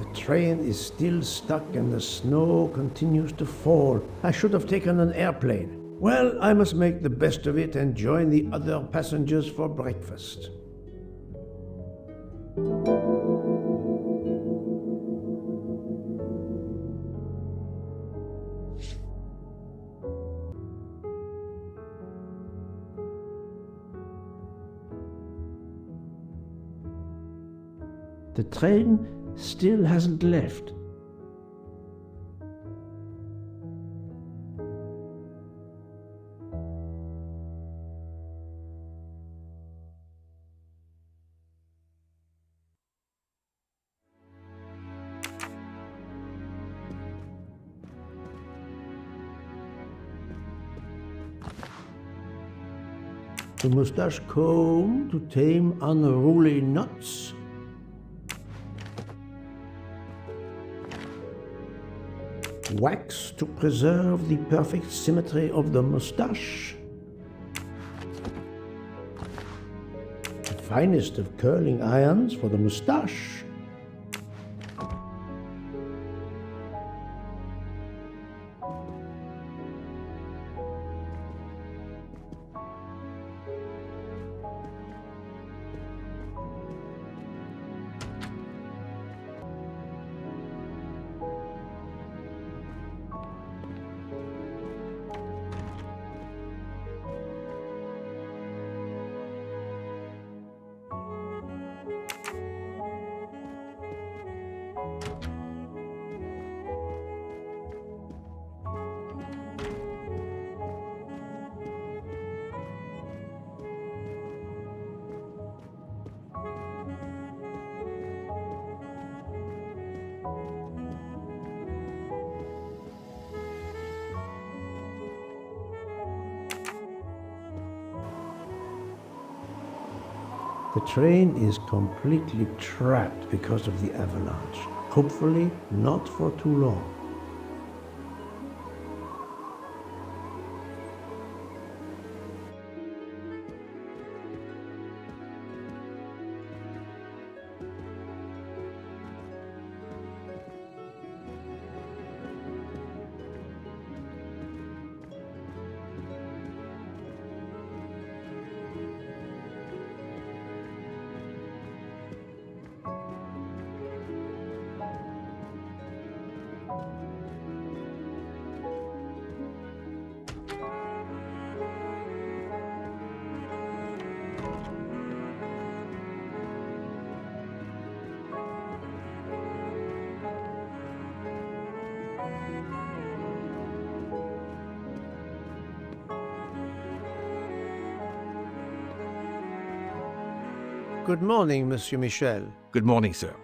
The train is still stuck and the snow continues to fall. I should have taken an airplane. Well, I must make the best of it and join the other passengers for breakfast. The train still hasn't left. The mustache comb to tame unruly knots. Wax to preserve the perfect symmetry of the mustache. The finest of curling irons for the mustache. The train is completely trapped because of the avalanche. Hopefully not for too long. Good morning, Monsieur Michel. Good morning, sir.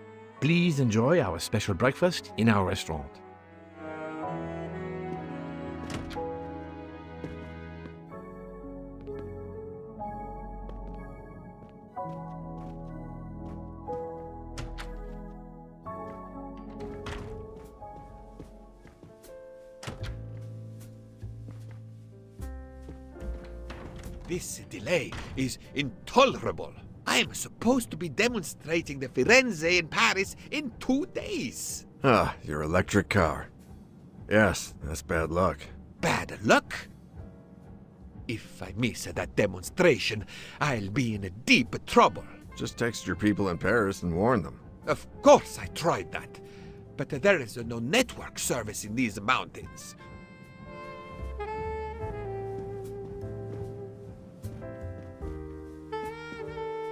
Please enjoy our special breakfast in our restaurant. This delay is intolerable. I am supposed to be demonstrating the Firenze in Paris in 2 days. Ah, your electric car. Yes, that's bad luck. Bad luck? If I miss that demonstration, I'll be in deep trouble. Just text your people in Paris and warn them. Of course I tried that, but there is no network service in these mountains.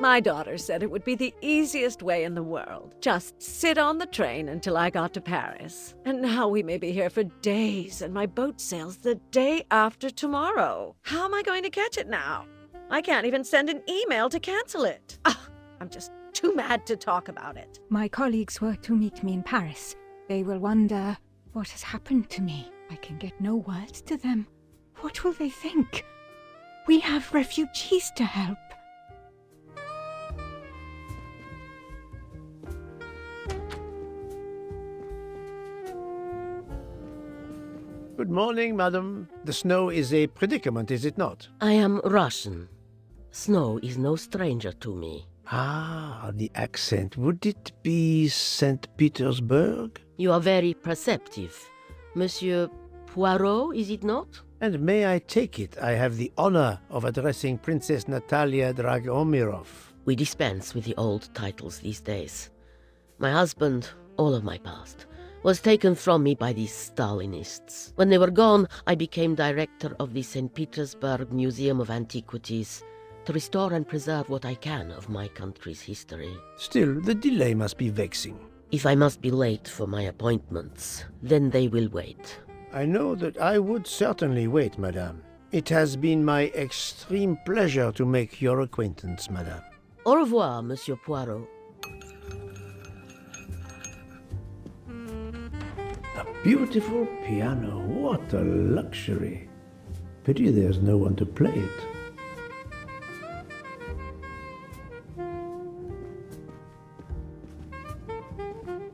My daughter said it would be the easiest way in the world. Just sit on the train until I got to Paris. And now we may be here for days, and my boat sails the day after tomorrow. How am I going to catch it now? I can't even send an email to cancel it. I'm just too mad to talk about it. My colleagues were to meet me in Paris. They will wonder what has happened to me. I can get no words to them. What will they think? We have refugees to help. Good morning, madam. The snow is a predicament, is it not? I am Russian. Snow is no stranger to me. Ah, the accent. Would it be St. Petersburg? You are very perceptive. Monsieur Poirot, is it not? And may I take it I have the honor of addressing Princess Natalia Dragomirov? We dispense with the old titles these days. My husband, all of my past, was taken from me by these Stalinists. When they were gone, I became director of the St. Petersburg Museum of Antiquities to restore and preserve what I can of my country's history. Still, the delay must be vexing. If I must be late for my appointments, then they will wait. I know that I would certainly wait, madame. It has been my extreme pleasure to make your acquaintance, madame. Au revoir, Monsieur Poirot. A beautiful piano. What a luxury. Pity there's no one to play it.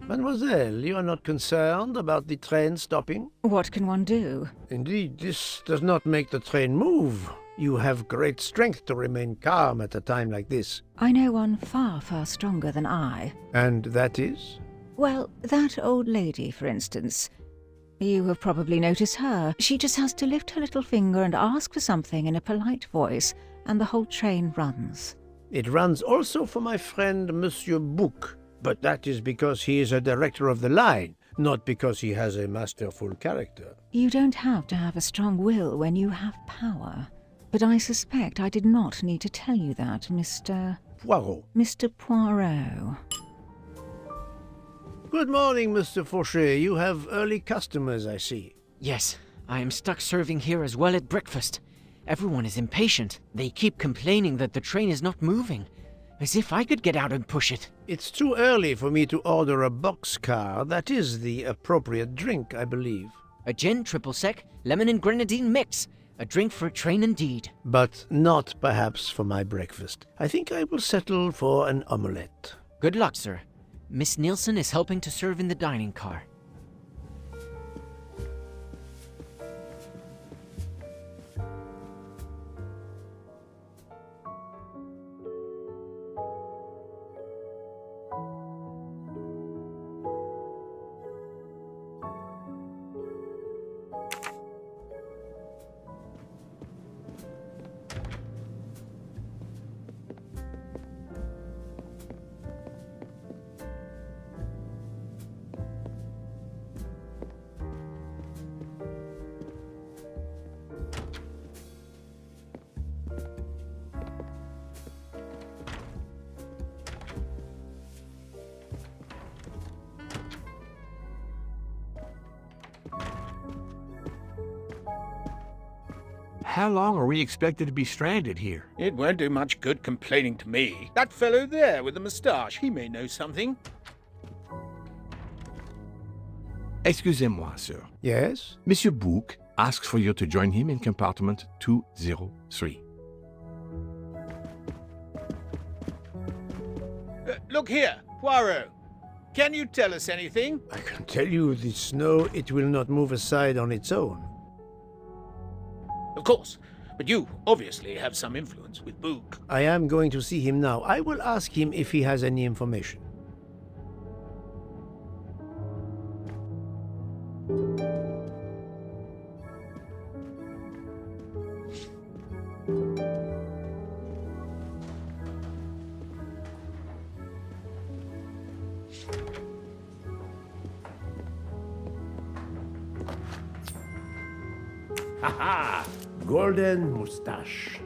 Mademoiselle, you are not concerned about the train stopping? What can one do? Indeed, this does not make the train move. You have great strength to remain calm at a time like this. I know one far, far stronger than I. And that is? Well, that old lady, for instance. You have probably noticed her. She just has to lift her little finger and ask for something in a polite voice, and the whole train runs. It runs also for my friend Monsieur Bouc, but that is because he is a director of the line, not because he has a masterful character. You don't have to have a strong will when you have power. But I suspect I did not need to tell you that, Mr. Poirot. Good morning, Mr. Fauchet. You have early customers, I see. Yes, I am stuck serving here as well at breakfast. Everyone is impatient. They keep complaining that the train is not moving. As if I could get out and push it. It's too early for me to order a boxcar. That is the appropriate drink, I believe. A gin, triple sec, lemon and grenadine mix. A drink for a train indeed. But not perhaps for my breakfast. I think I will settle for an omelette. Good luck, sir. Miss Nielsen is helping to serve in the dining car. How long are we expected to be stranded here? It won't do much good complaining to me. That fellow there with the moustache, he may know something. Excusez-moi, sir. Yes? Monsieur Bouc asks for you to join him in compartment 203. Look here, Poirot. Can you tell us anything? I can tell you the snow, it will not move aside on its own. Of course, but you obviously have some influence with Bouc. I am going to see him now. I will ask him if he has any information. Ha-ha! Golden moustache.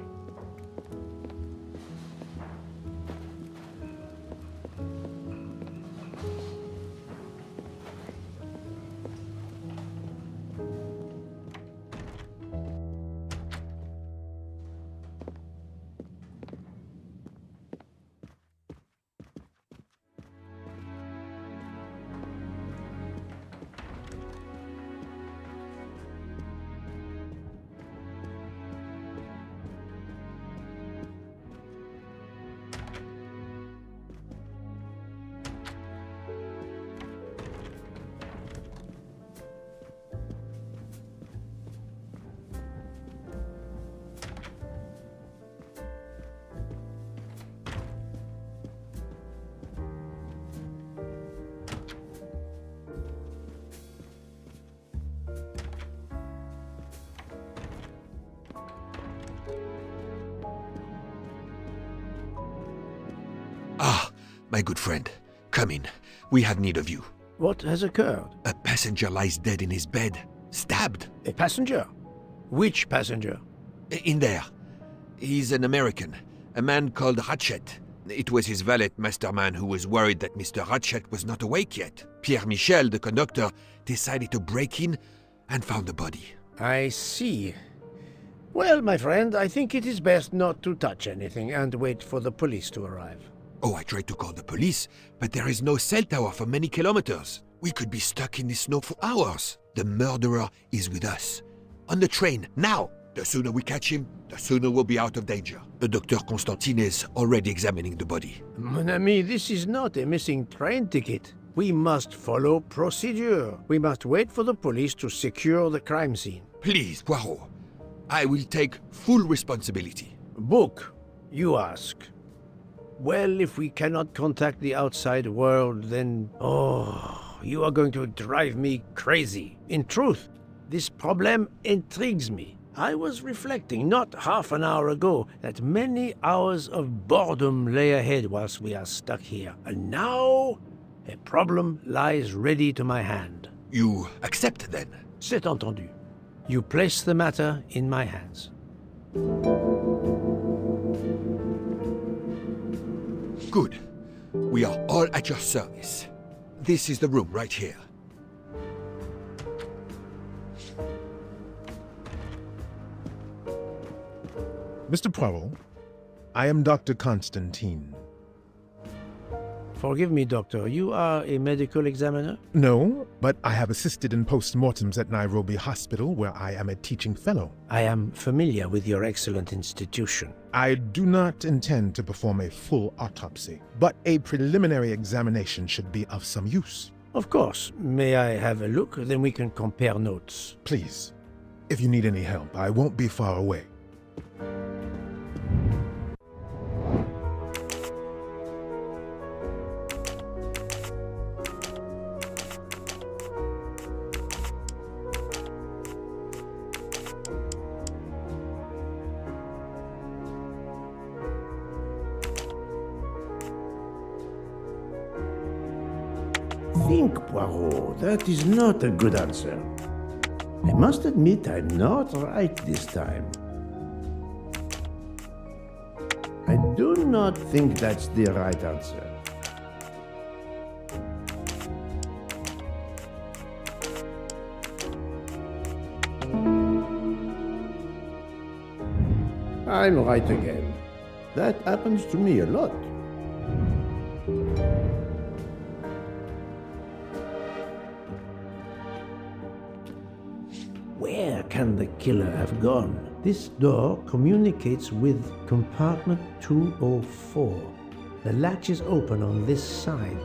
My good friend, come in. We have need of you. What has occurred? A passenger lies dead in his bed, stabbed. A passenger? Which passenger? In there. He's an American, a man called Ratchet. It was his valet, Masterman, who was worried that Mr. Ratchet was not awake yet. Pierre Michel, the conductor, decided to break in and found the body. I see. Well, my friend, I think it is best not to touch anything and wait for the police to arrive. Oh, I tried to call the police, but there is no cell tower for many kilometers. We could be stuck in the snow for hours. The murderer is with us. On the train, now! The sooner we catch him, the sooner we'll be out of danger. Dr. Constantine is already examining the body. Mon ami, this is not a missing train ticket. We must follow procedure. We must wait for the police to secure the crime scene. Please, Poirot. I will take full responsibility. Book, you ask. Well, if we cannot contact the outside world, then... Oh, you are going to drive me crazy. In truth, this problem intrigues me. I was reflecting not half an hour ago that many hours of boredom lay ahead whilst we are stuck here. And now, a problem lies ready to my hand. You accept, then? C'est entendu. You place the matter in my hands. Good. We are all at your service. This is the room right here. Mr. Poirot, I am Dr. Constantine. Forgive me, Doctor. You are a medical examiner? No, but I have assisted in post-mortems at Nairobi Hospital, where I am a teaching fellow. I am familiar with your excellent institution. I do not intend to perform a full autopsy, but a preliminary examination should be of some use. Of course. May I have a look? Then we can compare notes. Please. If you need any help, I won't be far away. Think, Poirot. That is not a good answer. I must admit I'm not right this time. I do not think that's the right answer. I'm right again. That happens to me a lot. Where can the killer have gone? This door communicates with compartment 204. The latch is open on this side.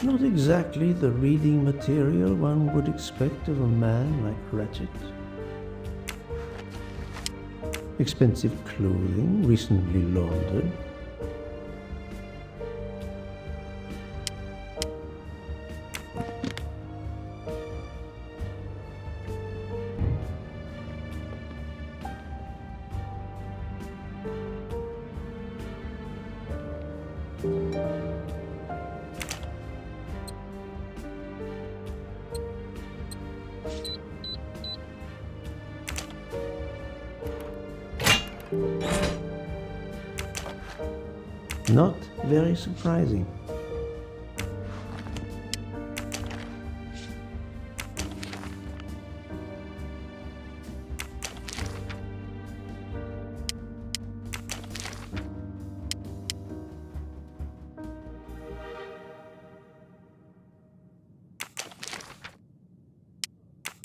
Not exactly the reading material one would expect of a man like Ratchet. Expensive clothing, recently laundered. Not very surprising.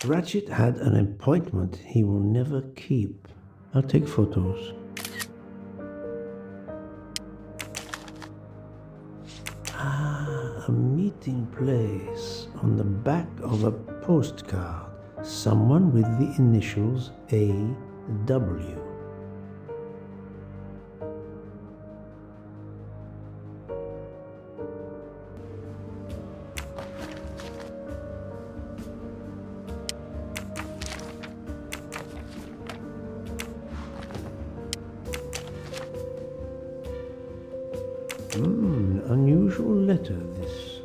Ratchet had an appointment he will never keep. I'll take photos. A meeting place on the back of a postcard. Someone with the initials A.W. Unusual letter, this.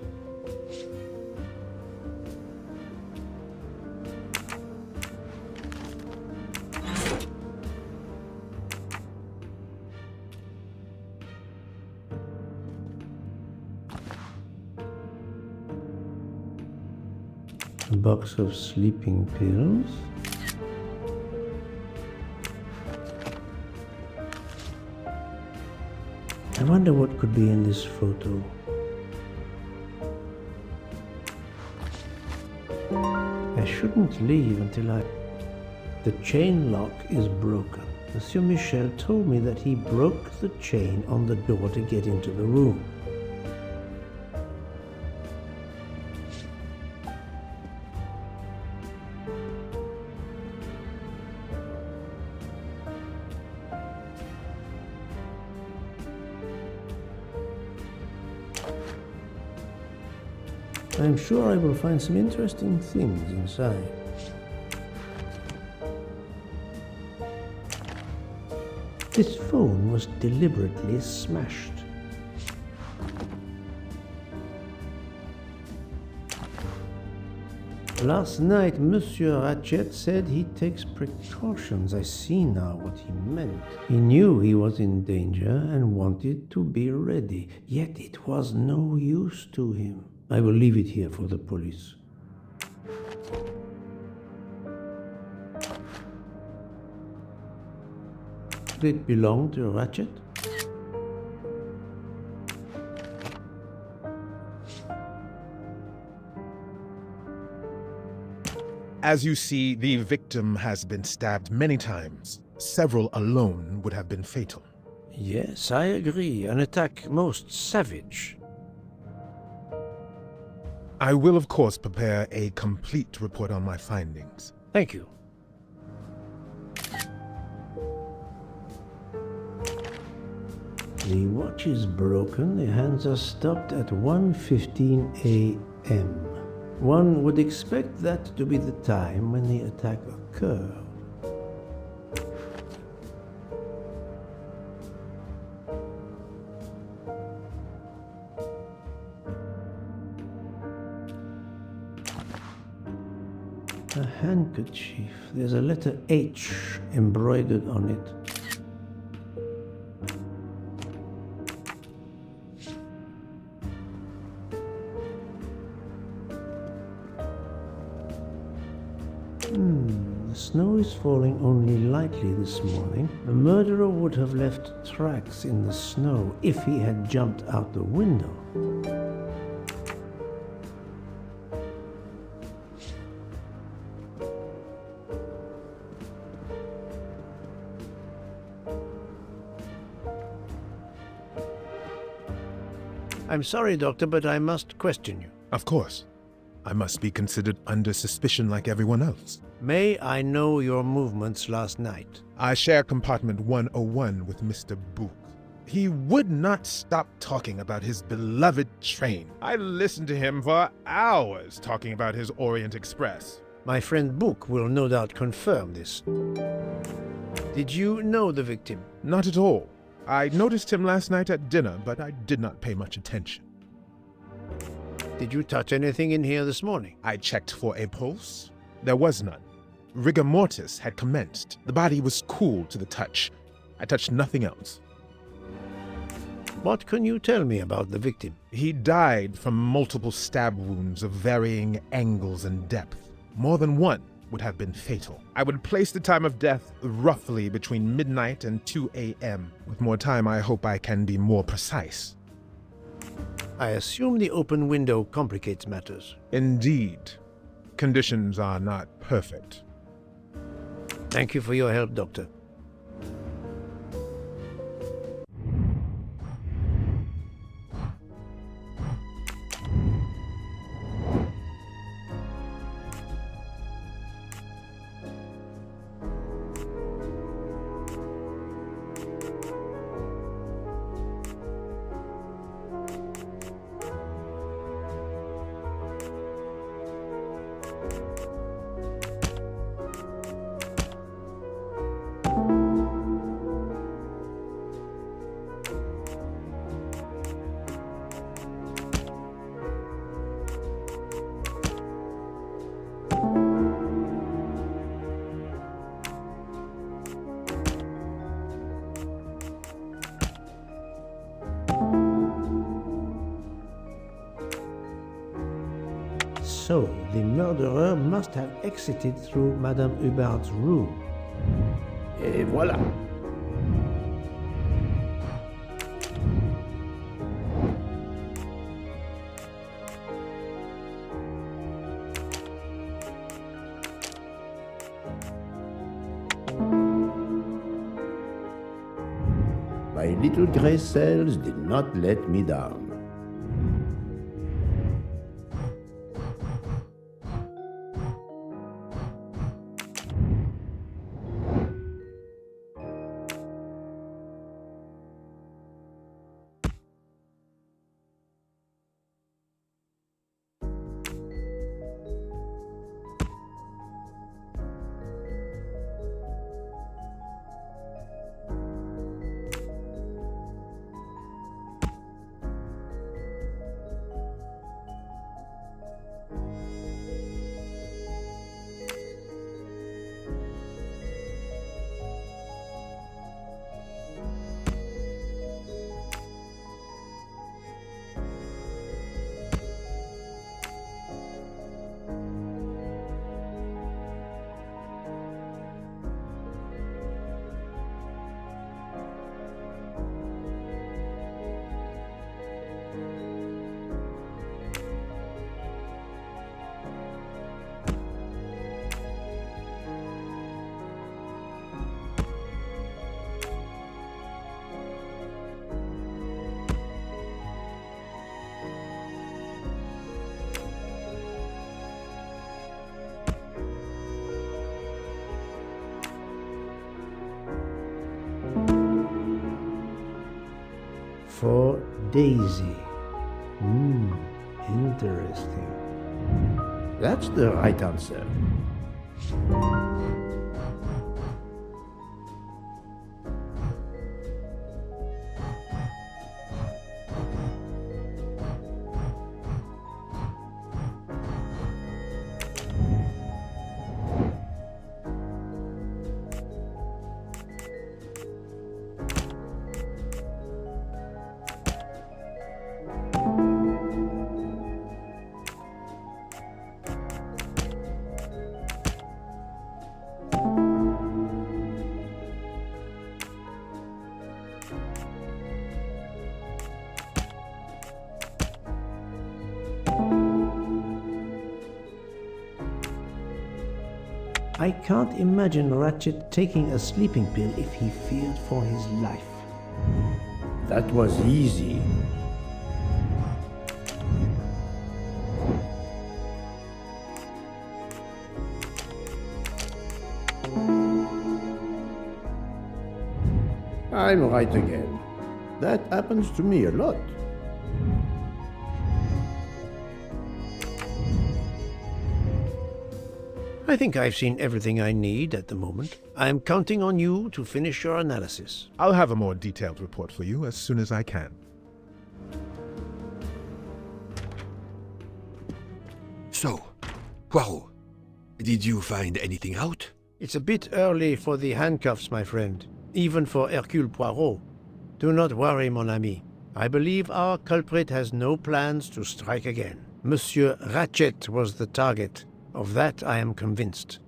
A box of sleeping pills. I wonder what could be in this photo. I shouldn't leave until The chain lock is broken. Monsieur Michel told me that he broke the chain on the door to get into the room. I'm sure I will find some interesting things inside. This phone was deliberately smashed. Last night, Monsieur Ratchet said he takes precautions. I see now what he meant. He knew he was in danger and wanted to be ready, yet it was no use to him. I will leave it here for the police. Did it belong to Ratchet? As you see, the victim has been stabbed many times. Several alone would have been fatal. Yes, I agree. An attack most savage. I will, of course, prepare a complete report on my findings. Thank you. The watch is broken. The hands are stopped at 1:15 a.m. One would expect that to be the time when the attack occurred. A handkerchief. There's a letter H embroidered on it. The snow is falling only lightly this morning. The murderer would have left tracks in the snow if he had jumped out the window. I'm sorry, Doctor, but I must question you. Of course. I must be considered under suspicion like everyone else. May I know your movements last night? I share compartment 101 with Mr. Book. He would not stop talking about his beloved train. I listened to him for hours talking about his Orient Express. My friend Book will no doubt confirm this. Did you know the victim? Not at all. I noticed him last night at dinner, but I did not pay much attention. Did you touch anything in here this morning? I checked for a pulse. There was none. Rigor mortis had commenced. The body was cool to the touch. I touched nothing else. What can you tell me about the victim? He died from multiple stab wounds of varying angles and depth. More than one would have been fatal. I would place the time of death roughly between midnight and 2 a.m. With more time, I hope I can be more precise. I assume the open window complicates matters. Indeed. conditions are not perfect. Thank you for your help, Doctor. So, the murderer must have exited through Madame Hubbard's room. Et voilà! My little grey cells did not let me down. For Daisy. Interesting. That's the right answer. I can't imagine Ratchet taking a sleeping pill if he feared for his life. That was easy. I'm right again. That happens to me a lot. I think I've seen everything I need at the moment. I'm counting on you to finish your analysis. I'll have a more detailed report for you as soon as I can. So, Poirot, did you find anything out? It's a bit early for the handcuffs, my friend. Even for Hercule Poirot. Do not worry, mon ami. I believe our culprit has no plans to strike again. Monsieur Ratchet was the target. Of that I am convinced.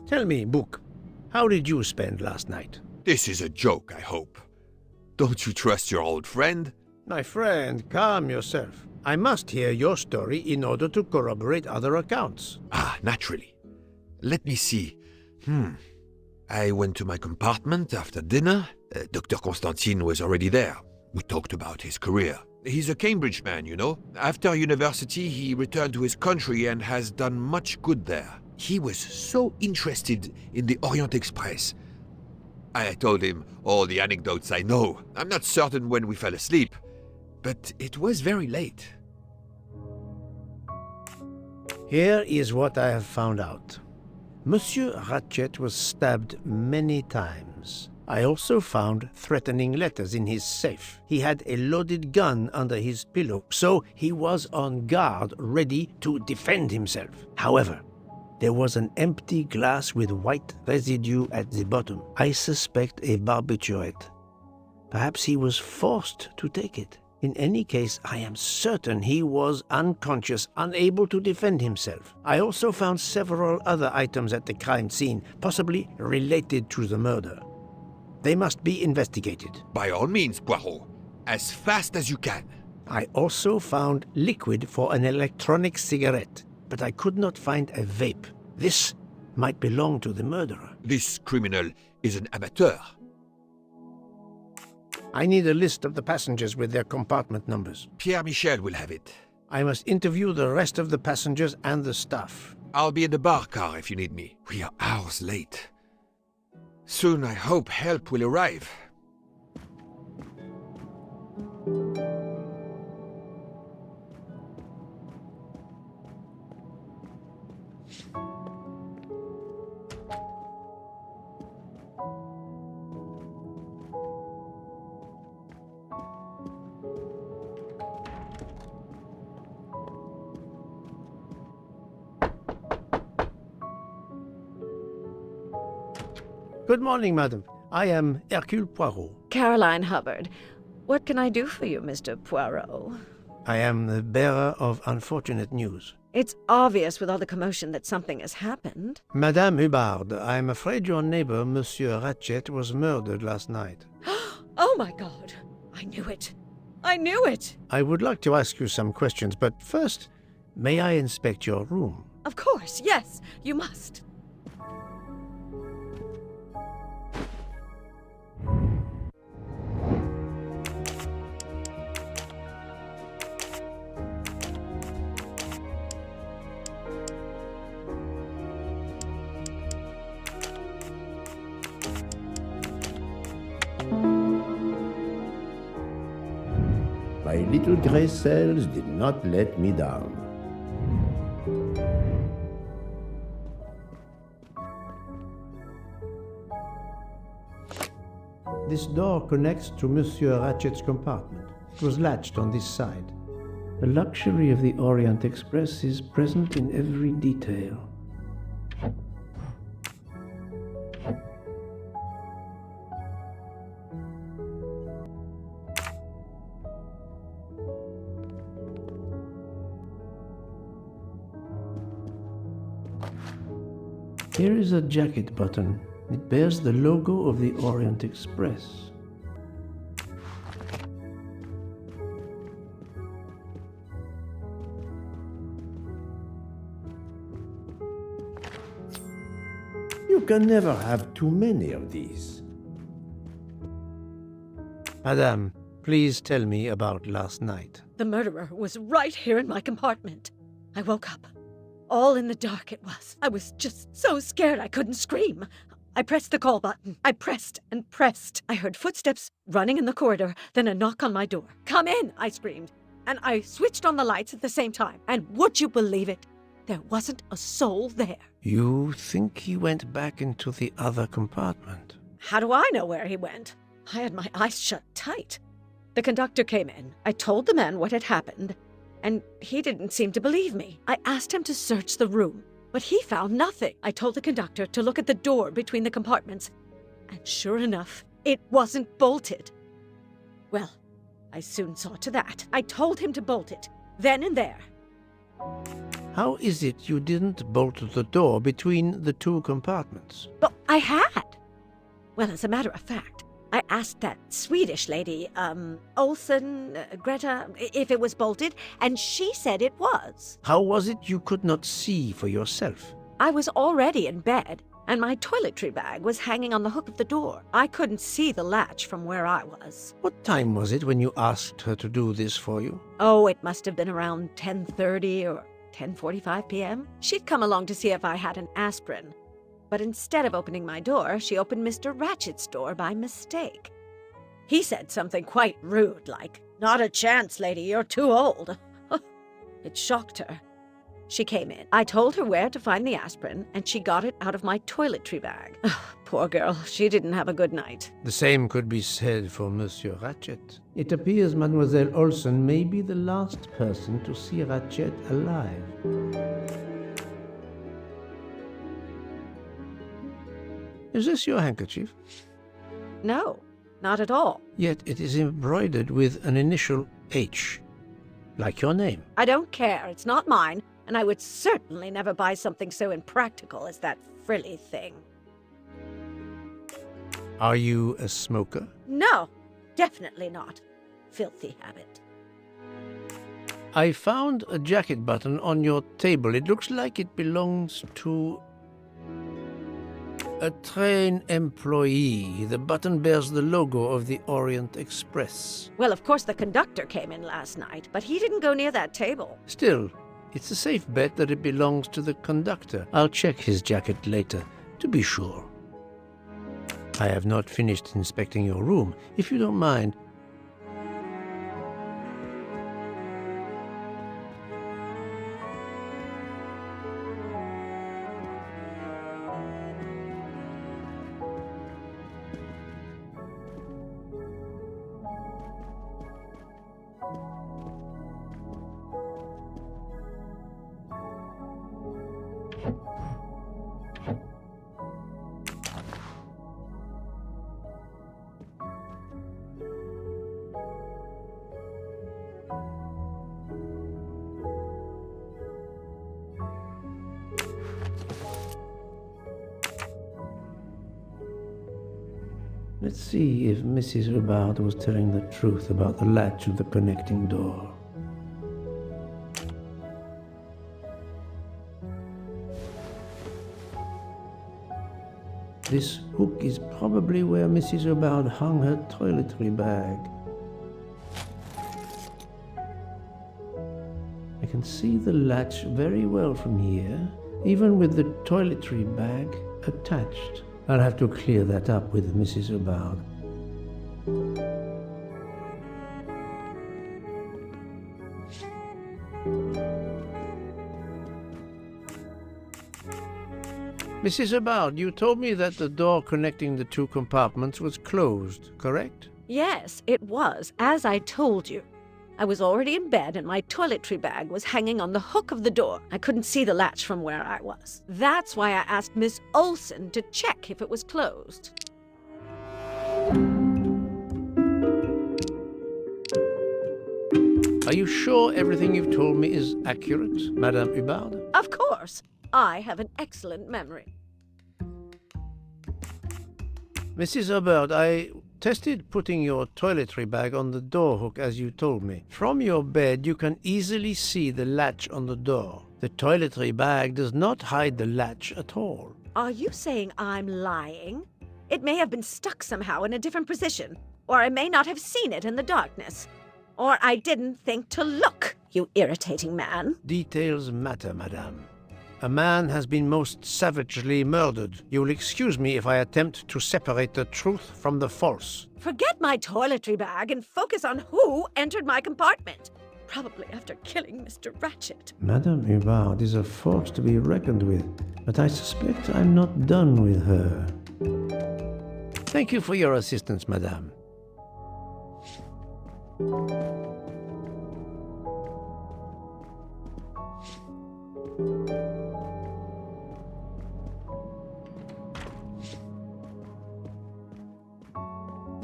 Tell me, Book, how did you spend last night? This is a joke, I hope. Don't you trust your old friend? My friend, calm yourself. I must hear your story in order to corroborate other accounts. Ah, naturally. Let me see. I went to my compartment after dinner. Dr. Constantine was already there. We talked about his career. He's a Cambridge man, you know. After university, he returned to his country and has done much good there. He was so interested in the Orient Express. I told him all the anecdotes I know. I'm not certain when we fell asleep, but it was very late. Here is what I have found out. Monsieur Ratchet was stabbed many times. I also found threatening letters in his safe. He had a loaded gun under his pillow, so he was on guard, ready to defend himself. However, there was an empty glass with white residue at the bottom. I suspect a barbiturate. Perhaps he was forced to take it. In any case, I am certain he was unconscious, unable to defend himself. I also found several other items at the crime scene, possibly related to the murder. They must be investigated. By all means, Poirot. As fast as you can. I also found liquid for an electronic cigarette, but I could not find a vape. This might belong to the murderer. This criminal is an amateur. I need a list of the passengers with their compartment numbers. Pierre Michel will have it. I must interview the rest of the passengers and the staff. I'll be in the bar car if you need me. We are hours late. Soon I hope help will arrive. Good morning, madam. I am Hercule Poirot. Caroline Hubbard. What can I do for you, Mr. Poirot? I am the bearer of unfortunate news. It's obvious with all the commotion that something has happened. Madame Hubbard, I am afraid your neighbor, Monsieur Ratchet, was murdered last night. Oh my God! I knew it! I knew it! I would like to ask you some questions, but first, may I inspect your room? Of course, yes, you must. My little gray cells did not let me down. This door connects to Monsieur Ratchet's compartment. It was latched on this side. The luxury of the Orient Express is present in every detail. Here is a jacket button. It bears the logo of the Orient Express. You can never have too many of these. Madame, please tell me about last night. The murderer was right here in my compartment. I woke up. All in the dark it was. I was just so scared I couldn't scream. I pressed the call button. I pressed and pressed. I heard footsteps running in the corridor, then a knock on my door. "Come in," I screamed. And I switched on the lights at the same time. And would you believe it? There wasn't a soul there. You think he went back into the other compartment? How do I know where he went? I had my eyes shut tight. The conductor came in. I told the man what had happened, and he didn't seem to believe me. I asked him to search the room, but he found nothing. I told the conductor to look at the door between the compartments, and sure enough, it wasn't bolted. Well, I soon saw to that. I told him to bolt it, then and there. How is it you didn't bolt the door between the two compartments? But I had. Well, as a matter of fact, I asked that Swedish lady, Olsen, Greta, if it was bolted, and she said it was. How was it you could not see for yourself? I was already in bed, and my toiletry bag was hanging on the hook of the door. I couldn't see the latch from where I was. What time was it when you asked her to do this for you? Oh, it must have been around 10:30 or 10:45 p.m. She'd come along to see if I had an aspirin. But instead of opening my door, she opened Mr. Ratchet's door by mistake. He said something quite rude, like, "Not a chance, lady, you're too old." It shocked her. She came in. I told her where to find the aspirin, and she got it out of my toiletry bag. Poor girl, she didn't have a good night. The same could be said for Monsieur Ratchet. It appears Mademoiselle Olsen may be the last person to see Ratchet alive. Is this your handkerchief? No, not at all. Yet it is embroidered with an initial H, like your name. I don't care. It's not mine, and I would certainly never buy something so impractical as that frilly thing. Are you a smoker? No, definitely not. Filthy habit. I found a jacket button on your table. It looks like it belongs to a train employee. The button bears the logo of the Orient Express. Well, of course the conductor came in last night, but he didn't go near that table. Still, it's a safe bet that it belongs to the conductor. I'll check his jacket later, to be sure. I have not finished inspecting your room. If you don't mind, let's see if Mrs. Hubbard was telling the truth about the latch of the connecting door. This hook is probably where Mrs. Hubbard hung her toiletry bag. I can see the latch very well from here, even with the toiletry bag attached. I'll have to clear that up with Mrs. Hubbard. Mrs. Hubbard, you told me that the door connecting the two compartments was closed, correct? Yes, it was, as I told you. I was already in bed and my toiletry bag was hanging on the hook of the door. I couldn't see the latch from where I was. That's why I asked Miss Olsen to check if it was closed. Are you sure everything you've told me is accurate, Madame Hubbard? Of course. I have an excellent memory. Mrs. Hubbard, I tested putting your toiletry bag on the door hook as you told me. From your bed, you can easily see the latch on the door. The toiletry bag does not hide the latch at all. Are you saying I'm lying? It may have been stuck somehow in a different position, or I may not have seen it in the darkness. Or I didn't think to look, you irritating man. Details matter, madame. A man has been most savagely murdered. You will excuse me if I attempt to separate the truth from the false. Forget my toiletry bag and focus on who entered my compartment. Probably after killing Mr. Ratchet. Madame Hubbard is a force to be reckoned with, but I suspect I'm not done with her. Thank you for your assistance, madame.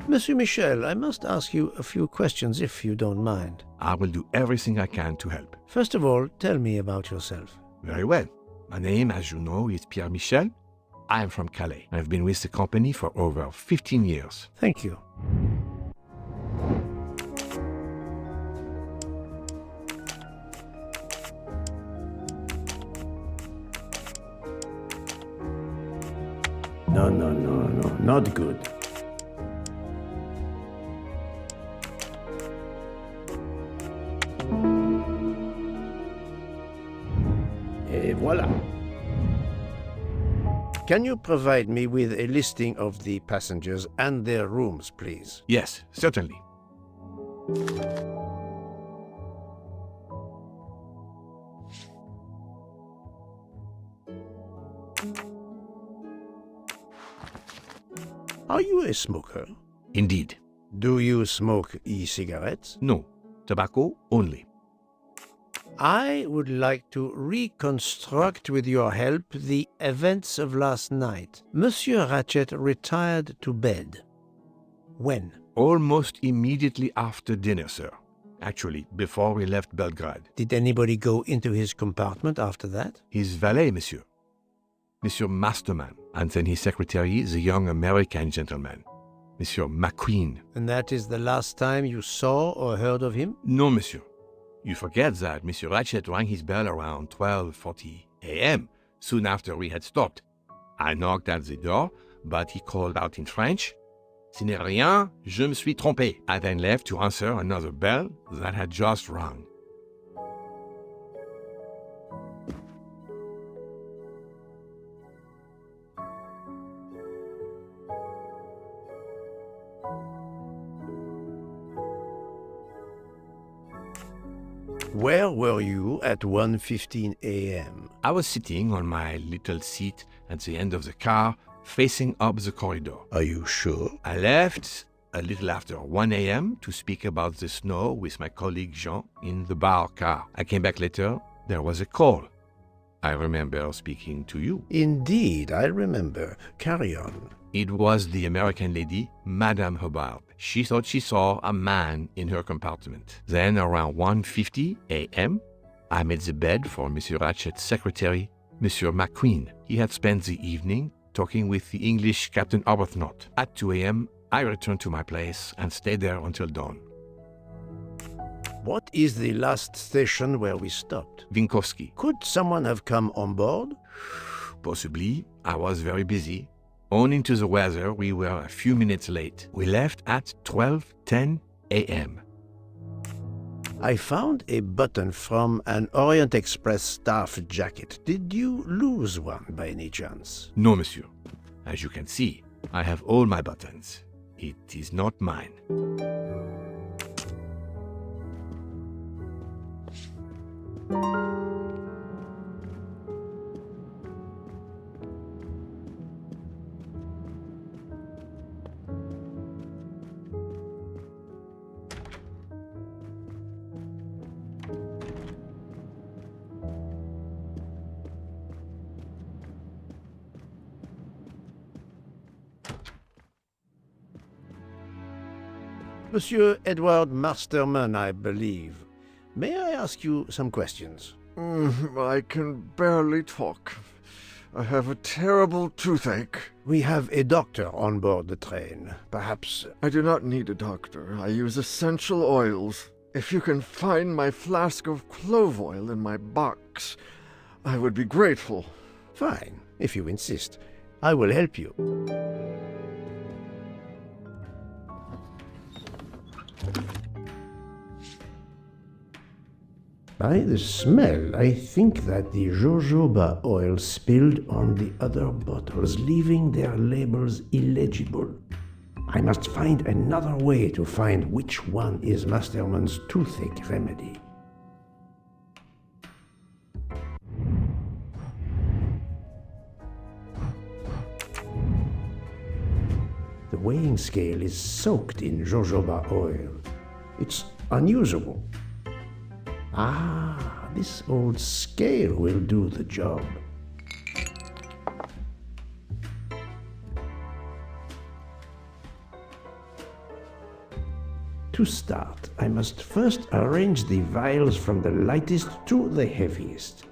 Monsieur Michel, I must ask you a few questions if you don't mind. I will do everything I can to help. First of all, tell me about yourself. Very well. My name, as you know, is Pierre Michel. I'm from Calais. I've been with the company for over 15 years. Thank you. No, not good. Et voilà. Can you provide me with a listing of the passengers and their rooms, please? Yes, certainly. Are you a smoker? Indeed. Do you smoke e-cigarettes? No, tobacco only. I would like to reconstruct with your help the events of last night. Monsieur Ratchet retired to bed. When? Almost immediately after dinner, sir. Actually, before we left Belgrade. Did anybody go into his compartment after that? His valet, monsieur. Monsieur Masterman, and then his secretary, the young American gentleman, Monsieur McQueen. And that is the last time you saw or heard of him? No, monsieur. You forget that Monsieur Ratchet rang his bell around 12:40 a.m., soon after we had stopped. I knocked at the door, but he called out in French, "Ce n'est rien, je me suis trompé." I then left to answer another bell that had just rung. Where were you at 1:15 a.m.? I was sitting on my little seat at the end of the car, facing up the corridor. Are you sure? I left a little after 1 a.m. to speak about the snow with my colleague Jean in the bar car. I came back later. There was a call. I remember speaking to you. Indeed, I remember. Carry on. It was the American lady, Madame Hubbard. She thought she saw a man in her compartment. Then, around 1:50 a.m., I made the bed for Monsieur Ratchet's secretary, Monsieur McQueen. He had spent the evening talking with the English Captain Arbuthnot. At 2 a.m., I returned to my place and stayed there until dawn. What is the last station where we stopped? Vinkovsky. Could someone have come on board? Possibly. I was very busy. Owing to the weather, we were a few minutes late. We left at 12:10 a.m. I found a button from an Orient Express staff jacket. Did you lose one by any chance? No, monsieur. As you can see, I have all my buttons. It is not mine. Monsieur Edward Masterman, I believe. May I ask you some questions? I can barely talk. I have a terrible toothache. We have a doctor on board the train. Perhaps... I do not need a doctor. I use essential oils. If you can find my flask of clove oil in my box, I would be grateful. Fine, if you insist. I will help you. By the smell, I think that the jojoba oil spilled on the other bottles, leaving their labels illegible. I must find another way to find which one is Masterman's toothache remedy. The weighing scale is soaked in jojoba oil. It's unusable. Ah, this old scale will do the job. To start, I must first arrange the vials from the lightest to the heaviest.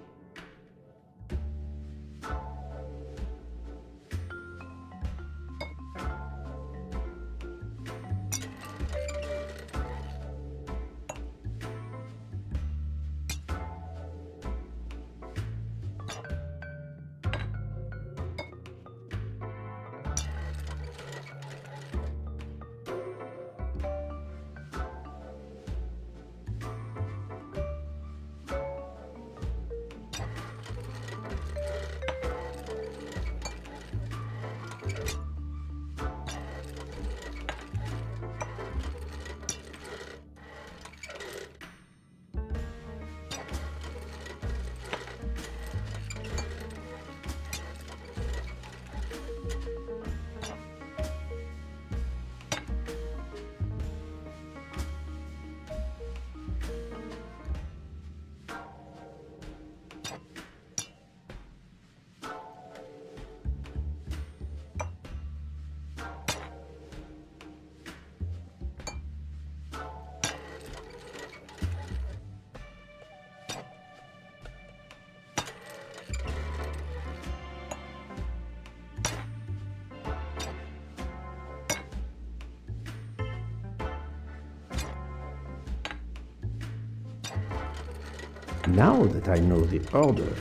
Now that I know the order,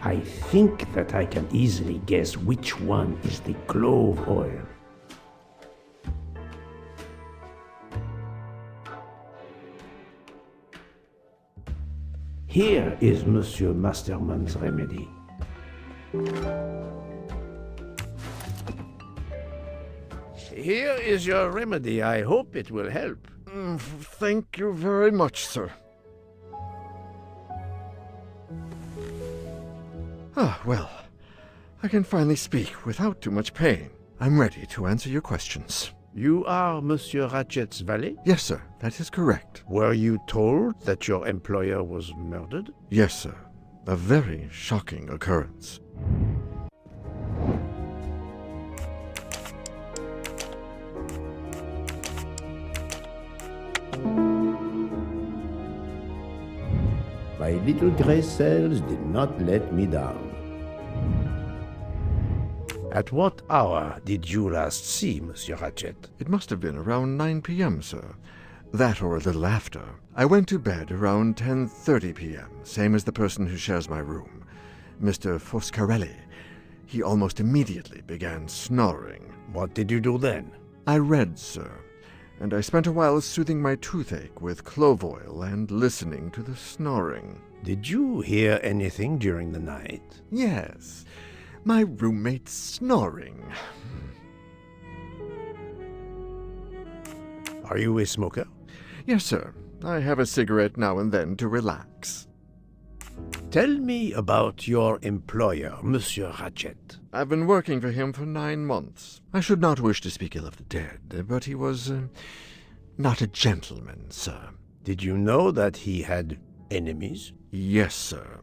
I think that I can easily guess which one is the clove oil. Here is Monsieur Masterman's remedy. Here is your remedy. I hope it will help. Thank you very much, sir. Ah, well, I can finally speak without too much pain. I'm ready to answer your questions. You are Monsieur Ratchet's valet? Yes, sir, that is correct. Were you told that your employer was murdered? Yes, sir. A very shocking occurrence. My little gray cells did not let me down. At what hour did you last see Monsieur Ratchet? It must have been around 9 p.m., sir. That or a little after. I went to bed around 10:30 p.m., same as the person who shares my room, Mr. Foscarelli. He almost immediately began snoring. What did you do then? I read, sir, and I spent a while soothing my toothache with clove oil and listening to the snoring. Did you hear anything during the night? Yes, my roommate snoring. Are you a smoker? Yes, sir. I have a cigarette now and then to relax. Tell me about your employer, Monsieur Ratchet. I've been working for him for 9 months. I should not wish to speak ill of the dead, but he was not a gentleman, sir. Did you know that he had enemies? Yes, sir.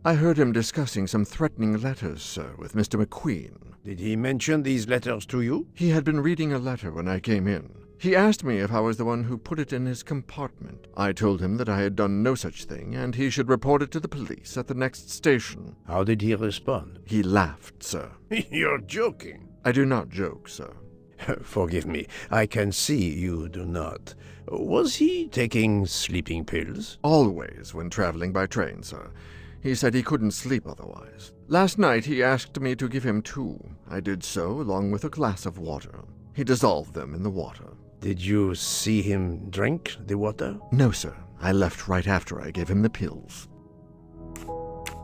I heard him discussing some threatening letters, sir, with Mr. McQueen. Did he mention these letters to you? He had been reading a letter when I came in. He asked me if I was the one who put it in his compartment. I told him that I had done no such thing, and he should report it to the police at the next station. How did he respond? He laughed, sir. You're joking. I do not joke, sir. Forgive me, I can see you do not. Was he taking sleeping pills? Always when traveling by train, sir. He said he couldn't sleep otherwise. Last night he asked me to give him 2. I did so, along with a glass of water. He dissolved them in the water. Did you see him drink the water? No, sir. I left right after I gave him the pills.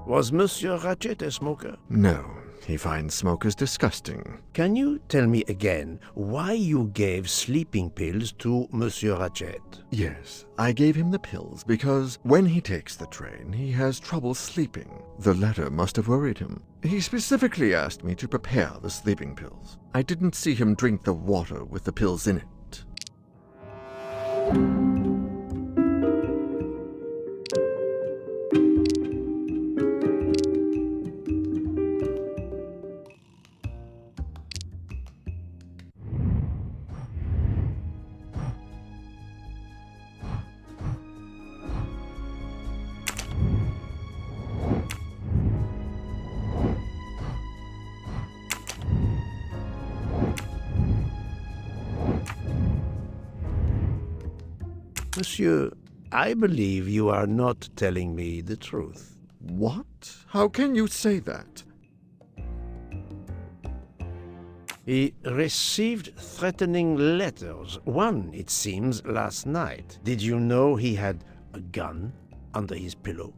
Was Monsieur Ratchet a smoker? No. He finds smokers disgusting. Can you tell me again why you gave sleeping pills to Monsieur Ratchet? Yes, I gave him the pills because when he takes the train, he has trouble sleeping. The letter must have worried him. He specifically asked me to prepare the sleeping pills. I didn't see him drink the water with the pills in it. Monsieur, I believe you are not telling me the truth. What? How can you say that? He received threatening letters, one, it seems, last night. Did you know he had a gun under his pillow?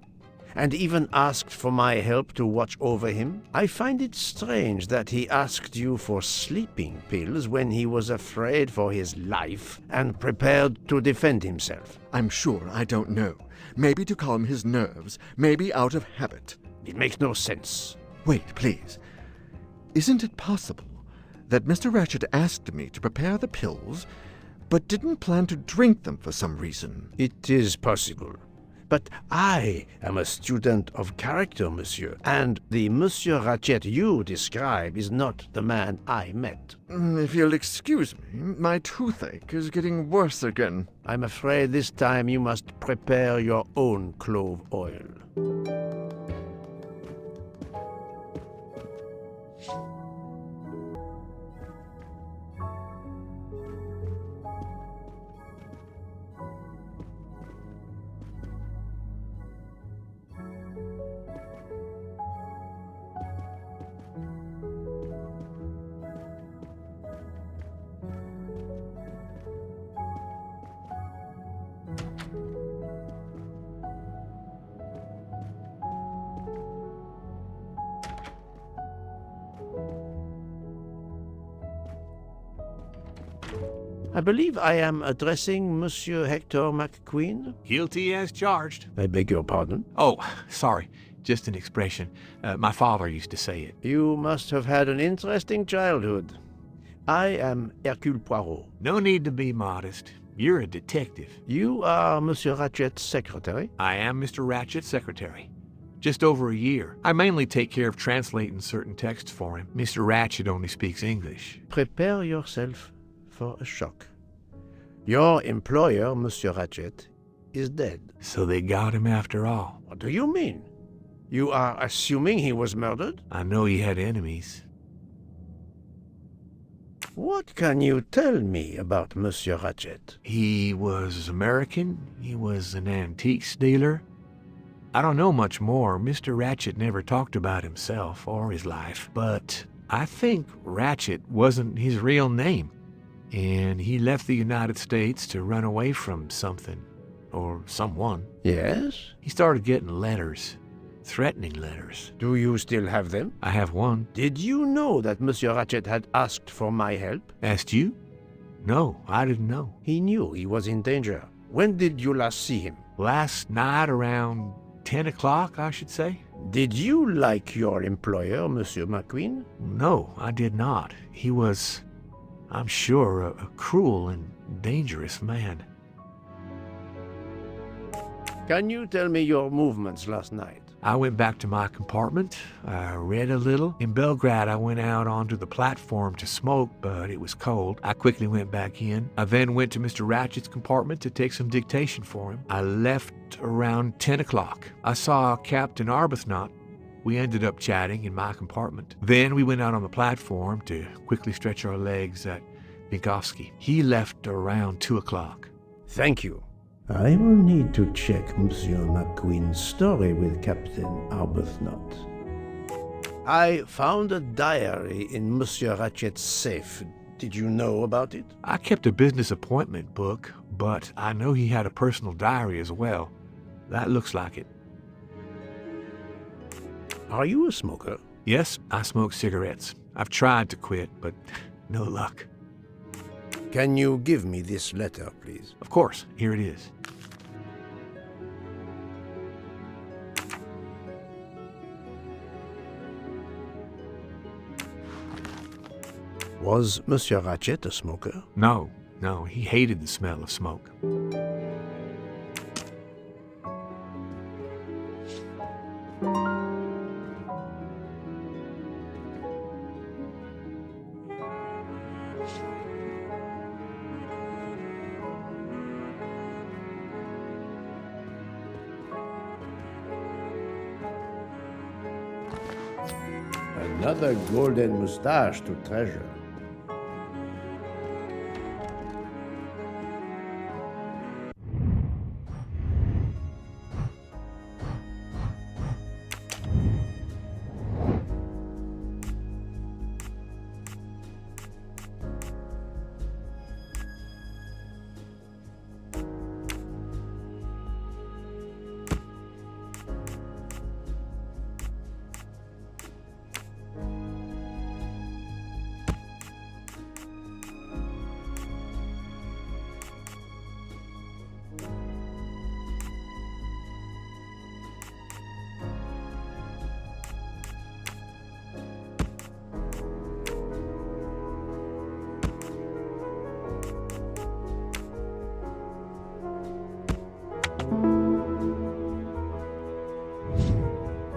And even asked for my help to watch over him? I find it strange that he asked you for sleeping pills when he was afraid for his life and prepared to defend himself. I'm sure I don't know. Maybe to calm his nerves, maybe out of habit. It makes no sense. Wait, please. Isn't it possible that Mr. Ratchet asked me to prepare the pills, but didn't plan to drink them for some reason? It is possible. But I am a student of character, monsieur, and the Monsieur Ratchet you describe is not the man I met. If you'll excuse me, my toothache is getting worse again. I'm afraid this time you must prepare your own clove oil. I believe I am addressing Monsieur Hector McQueen. Guilty as charged. I beg your pardon. Oh, sorry. Just an expression. My father used to say it. You must have had an interesting childhood. I am Hercule Poirot. No need to be modest. You're a detective. You are Monsieur Ratchet's secretary? I am Mr. Ratchet's secretary. Just over a year. I mainly take care of translating certain texts for him. Mr. Ratchet only speaks English. Prepare yourself for a shock. Your employer, Monsieur Ratchet, is dead. So they got him after all. What do you mean? You are assuming he was murdered? I know he had enemies. What can you tell me about Monsieur Ratchet? He was American. He was an antiques dealer. I don't know much more. Mr. Ratchet never talked about himself or his life, but I think Ratchet wasn't his real name, and he left the United States to run away from something, or someone. Yes? He started getting letters, threatening letters. Do you still have them? I have one. Did you know that Monsieur Ratchet had asked for my help? Asked you? No, I didn't know. He knew he was in danger. When did you last see him? Last night around 10 o'clock, I should say. Did you like your employer, Monsieur McQueen? No, I did not. He was, I'm sure, a cruel and dangerous man. Can you tell me your movements last night? I went back to my compartment. I read a little. In Belgrade, I went out onto the platform to smoke, but it was cold. I quickly went back in. I then went to Mr. Ratchet's compartment to take some dictation for him. I left around 10 o'clock. I saw Captain Arbuthnot. We ended up chatting in my compartment. Then we went out on the platform to quickly stretch our legs at Binkovsky. He left around 2 o'clock. Thank you. I will need to check Monsieur McQueen's story with Captain Arbuthnot. I found a diary in Monsieur Ratchet's safe. Did you know about it? I kept a business appointment book, but I know he had a personal diary as well. That looks like it. Are you a smoker? Yes, I smoke cigarettes. I've tried to quit, but no luck. Can you give me this letter, please? Of course, here it is. Was Monsieur Ratchet a smoker? No, he hated the smell of smoke. Another golden mustache to treasure.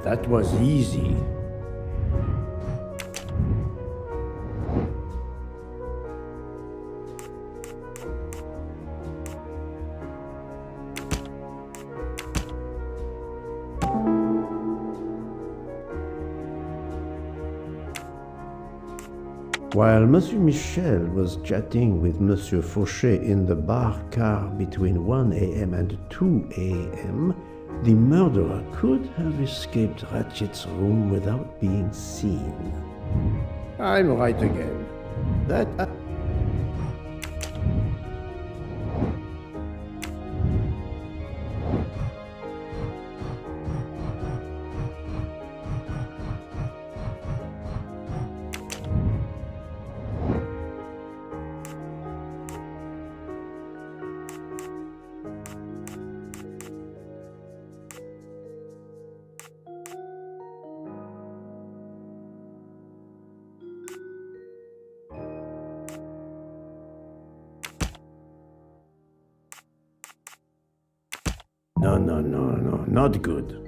That was easy. While Monsieur Michel was chatting with Monsieur Fauchet in the bar car between 1 a.m. and 2 a.m., the murderer could have escaped Ratchet's room without being seen. I'm right again. no, not good.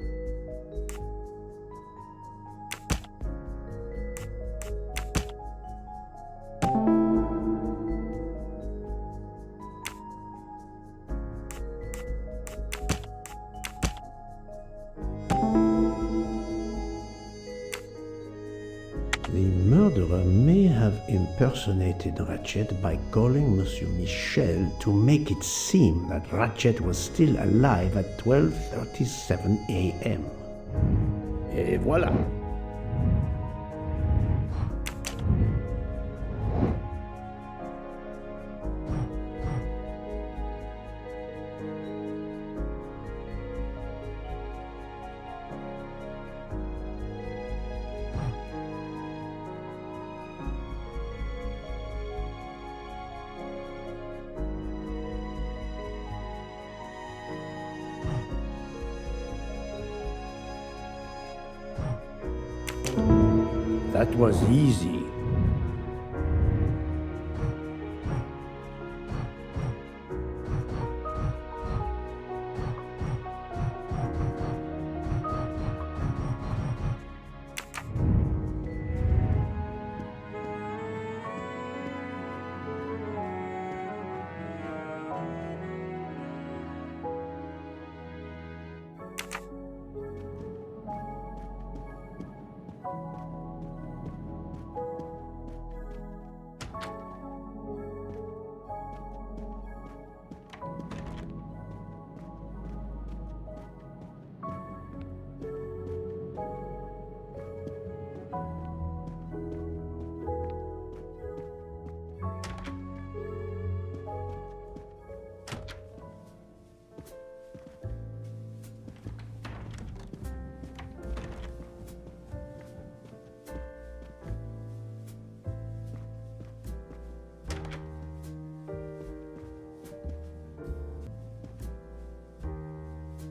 The murderer may have impersonated Ratchet by calling Monsieur Michel to make it seem that Ratchet was still alive at 12:37 a.m. Et voilà. That was easy.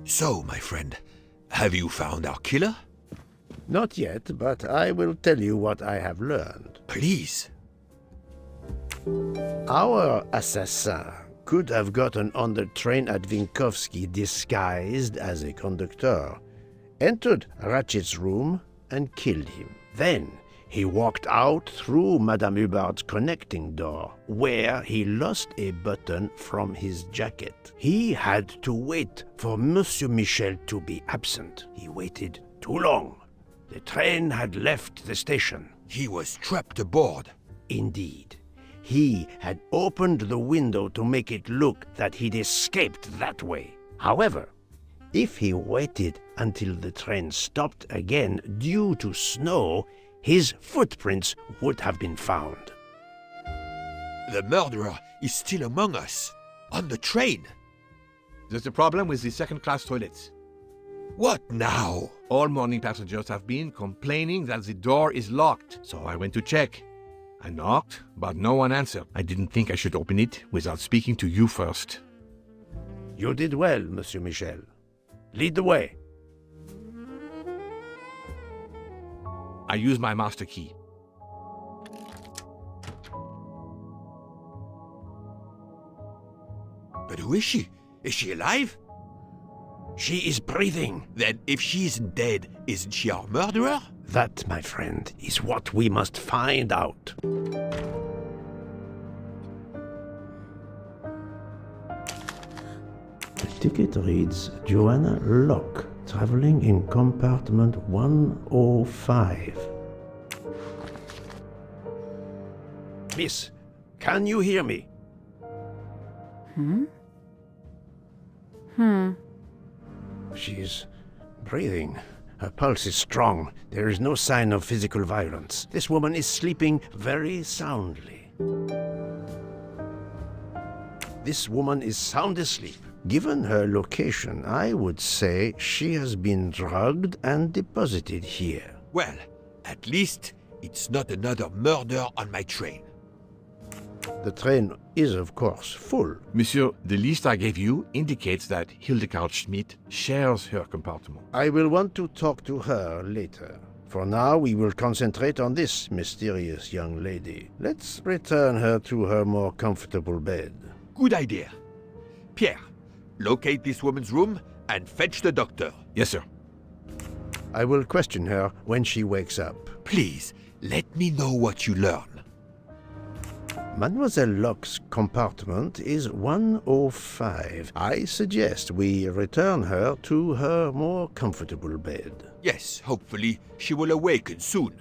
So, my friend, have you found our killer? Not yet, but I will tell you what I have learned. Please. Our assassin could have gotten on the train at Vinkovsky disguised as a conductor, entered Ratchet's room, and killed him. Then he walked out through Madame Hubbard's connecting door, where he lost a button from his jacket. He had to wait for Monsieur Michel to be absent. He waited too long. The train had left the station. He was trapped aboard. Indeed. He had opened the window to make it look that he'd escaped that way. However, if he waited until the train stopped again due to snow, his footprints would have been found. The murderer is still among us, on the train. There's a problem with the second-class toilets. What now? All morning passengers have been complaining that the door is locked, so I went to check. I knocked, but no one answered. I didn't think I should open it without speaking to you first. You did well, Monsieur Michel. Lead the way. I use my master key. But who is she? Is she alive? She is breathing. Then if she isn't dead, isn't she our murderer? That, my friend, is what we must find out. The ticket reads Joanna Locke, traveling in compartment 105. Miss, can you hear me? She's breathing. Her pulse is strong. There is no sign of physical violence. This woman is sleeping very soundly. This woman is sound asleep. Given her location, I would say she has been drugged and deposited here. Well, at least it's not another murder on my train. The train is, of course, full. Monsieur, the list I gave you indicates that Hildegard Schmidt shares her compartment. I will want to talk to her later. For now, we will concentrate on this mysterious young lady. Let's return her to her more comfortable bed. Good idea. Pierre, locate this woman's room and fetch the doctor. Yes, sir. I will question her when she wakes up. Please, let me know what you learn. Mademoiselle Locke's compartment is 105. I suggest we return her to her more comfortable bed. Yes, hopefully she will awaken soon.